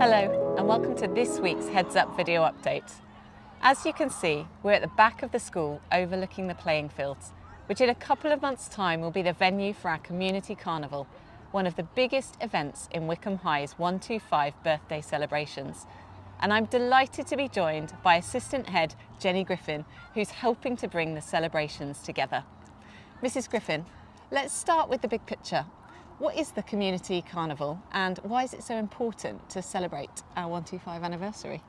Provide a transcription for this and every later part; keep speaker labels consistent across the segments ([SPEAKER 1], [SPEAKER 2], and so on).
[SPEAKER 1] Hello and welcome to this week's Heads Up video update. As you can see, we're at the back of the school overlooking the playing fields, which in a couple of months' time will be the venue for our Community Carnival, one of the biggest events in Wycombe High's 125 birthday celebrations. And I'm delighted to be joined by Assistant Head Jennie Griffin, who's helping to bring the celebrations together. Mrs. Griffin, let's start with the big picture. What is the Community Carnival and why is it so important to celebrate our 125 anniversary?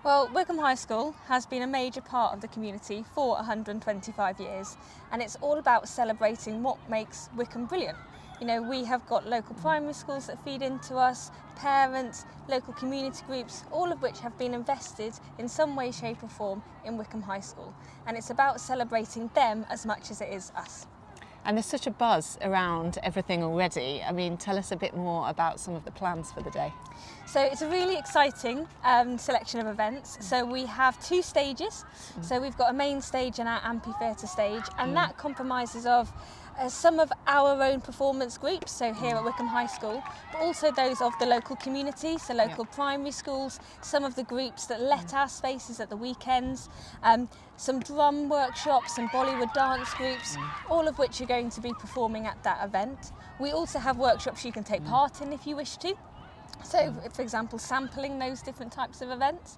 [SPEAKER 2] Well, Wycombe High School has been a major part of the community for 125 years, and it's all about celebrating what makes Wycombe brilliant. You know, we have got local primary schools that feed into us, parents, local community groups, all of which have been invested in some way, shape or form in Wycombe High School. And it's about celebrating them as much as it is us.
[SPEAKER 1] And there's such a buzz around everything already. I mean, tell us a bit more about some of the plans for the day.
[SPEAKER 2] So it's a really exciting selection of events. So we have two stages. So we've got a main stage and our amphitheatre stage, and that compromises of some of our own performance groups, so here at Wycombe High School, but also those of the local community, so local primary schools, some of the groups that let our spaces at the weekends, some drum workshops and Bollywood dance groups, all of which are going to be performing at that event. We also have workshops you can take part in if you wish to. So, for example, sampling those different types of events.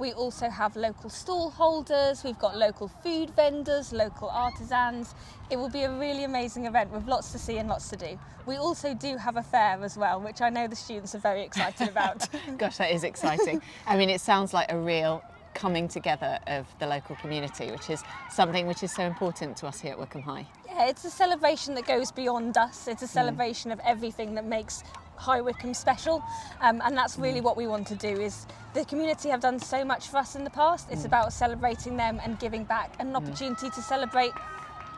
[SPEAKER 2] We also have local stall holders, we've got local food vendors, local artisans. It will be a really amazing event with lots to see and lots to do. We also do have a fair as well, which I know the students are very excited about.
[SPEAKER 1] Gosh, that is exciting. I mean, it sounds like a real coming together of the local community, which is something which is so important to us here at Wycombe High.
[SPEAKER 2] Yeah, it's a celebration that goes beyond us. It's a celebration of everything that makes High Wycombe special, and that's really what we want to do. Is the community have done so much for us in the past. It's about celebrating them and giving back, and an opportunity to celebrate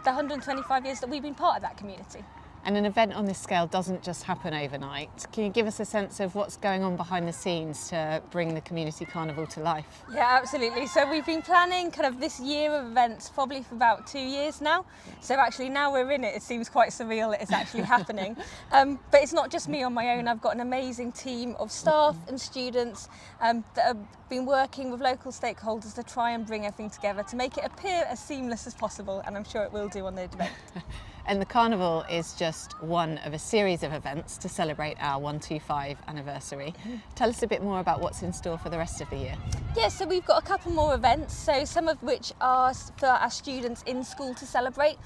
[SPEAKER 2] the 125 years that we've been part of that community.
[SPEAKER 1] And an event on this scale doesn't just happen overnight. Can you give us a sense of what's going on behind the scenes to bring the Community Carnival to life?
[SPEAKER 2] Yeah, absolutely. So we've been planning kind of this year of events probably for about 2 years now. So actually now we're in it, it seems quite surreal that it's actually happening. But it's not just me on my own. I've got an amazing team of staff and students that have been working with local stakeholders to try and bring everything together to make it appear as seamless as possible, and I'm sure it will do on the event.
[SPEAKER 1] And the Carnival is just one of a series of events to celebrate our 125 anniversary. Tell us a bit more about what's in store for the rest of the year.
[SPEAKER 2] Yeah, so we've got a couple more events, so some of which are for our students in school to celebrate.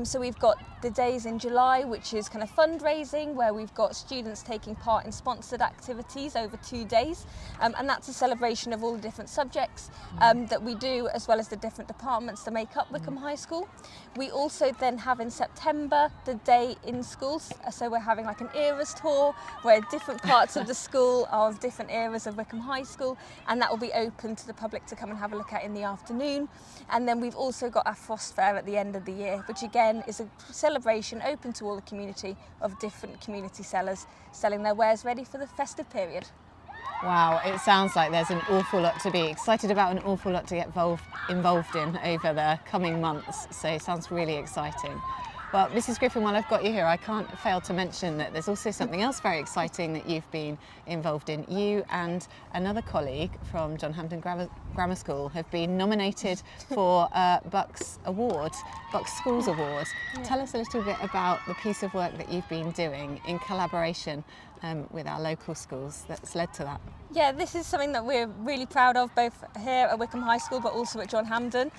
[SPEAKER 2] So we've got the days in July, which is kind of fundraising, where we've got students taking part in sponsored activities over 2 days. And that's a celebration of all the different subjects that we do, as well as the different departments that make up Wycombe High School. We also then have in September the day in schools, so we're having like an eras tour where different parts of the school are of different eras of Wycombe High School, and that will be open to the public to come and have a look at in the afternoon. And then we've also got our frost fair at the end of the year, which again is a celebration open to all the community of different community sellers selling their wares ready for the festive period.
[SPEAKER 1] Wow, it sounds like there's an awful lot to be excited about, an awful lot to get involved in over the coming months, so it sounds really exciting. Well, Mrs. Griffin, while I've got you here, I can't fail to mention that there's also something else very exciting that you've been involved in. You and another colleague from John Hampden Grammar School have been nominated for Bucks Award, Bucks Schools Award. Tell us a little bit about the piece of work that you've been doing in collaboration with our local schools that's led to that.
[SPEAKER 2] Yeah, this is something that we're really proud of, both here at Wycombe High School but also at John Hampden.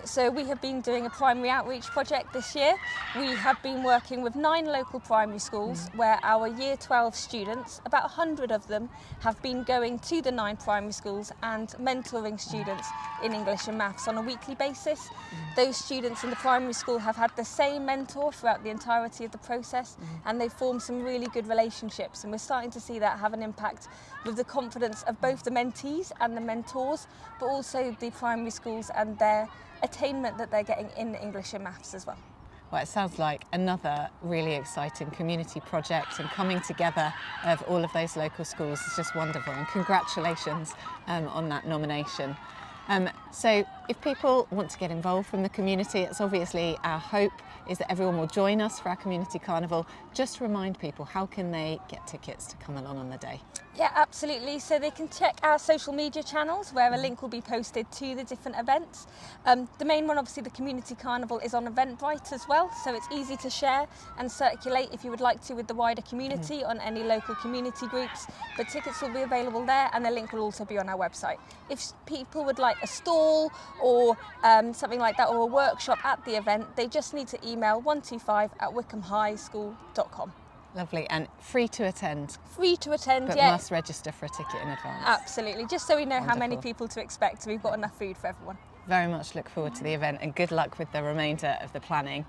[SPEAKER 2] So we have been doing a primary outreach project this year. We have been working with 9 local primary schools where our Year 12 students, about 100 of them, have been going to the 9 primary schools and mentoring students in English and maths on a weekly basis. Those students in the primary school have had the same mentor throughout the entirety of the process, and they've formed some really good relationships, and we're starting to see that have an impact with the confidence of both the mentees and the mentors, but also the primary schools and their attainment that they're getting in English and maths as well.
[SPEAKER 1] Well, it sounds like another really exciting community project, and coming together of all of those local schools is just wonderful, and congratulations on that nomination. So If people want to get involved from the community, it's obviously our hope is that everyone will join us for our community carnival. Just remind people, how can they get tickets to come along on the day?
[SPEAKER 2] Yeah, absolutely. So they can check our social media channels where a link will be posted to the different events. The main one, obviously the community carnival, is on Eventbrite as well, so it's easy to share and circulate if you would like to with the wider community on any local community groups. But tickets will be available there, and the link will also be on our website. If people would like a stall or something like that, or a workshop at the event, they just need to email 125@wycombehighschool.com.
[SPEAKER 1] Lovely, and free to attend.
[SPEAKER 2] Free to attend,
[SPEAKER 1] But
[SPEAKER 2] yeah.
[SPEAKER 1] must register for a ticket in advance.
[SPEAKER 2] Absolutely, just so we know how many
[SPEAKER 1] Wonderful.
[SPEAKER 2] people to expect, so we've got enough food for everyone.
[SPEAKER 1] Very much look forward to the event, and good luck with the remainder of the planning.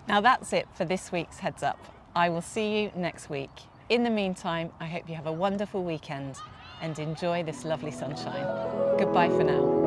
[SPEAKER 1] Now that's it for this week's Heads Up. I will see you next week. In the meantime, I hope you have a wonderful weekend and enjoy this lovely sunshine. Goodbye for now.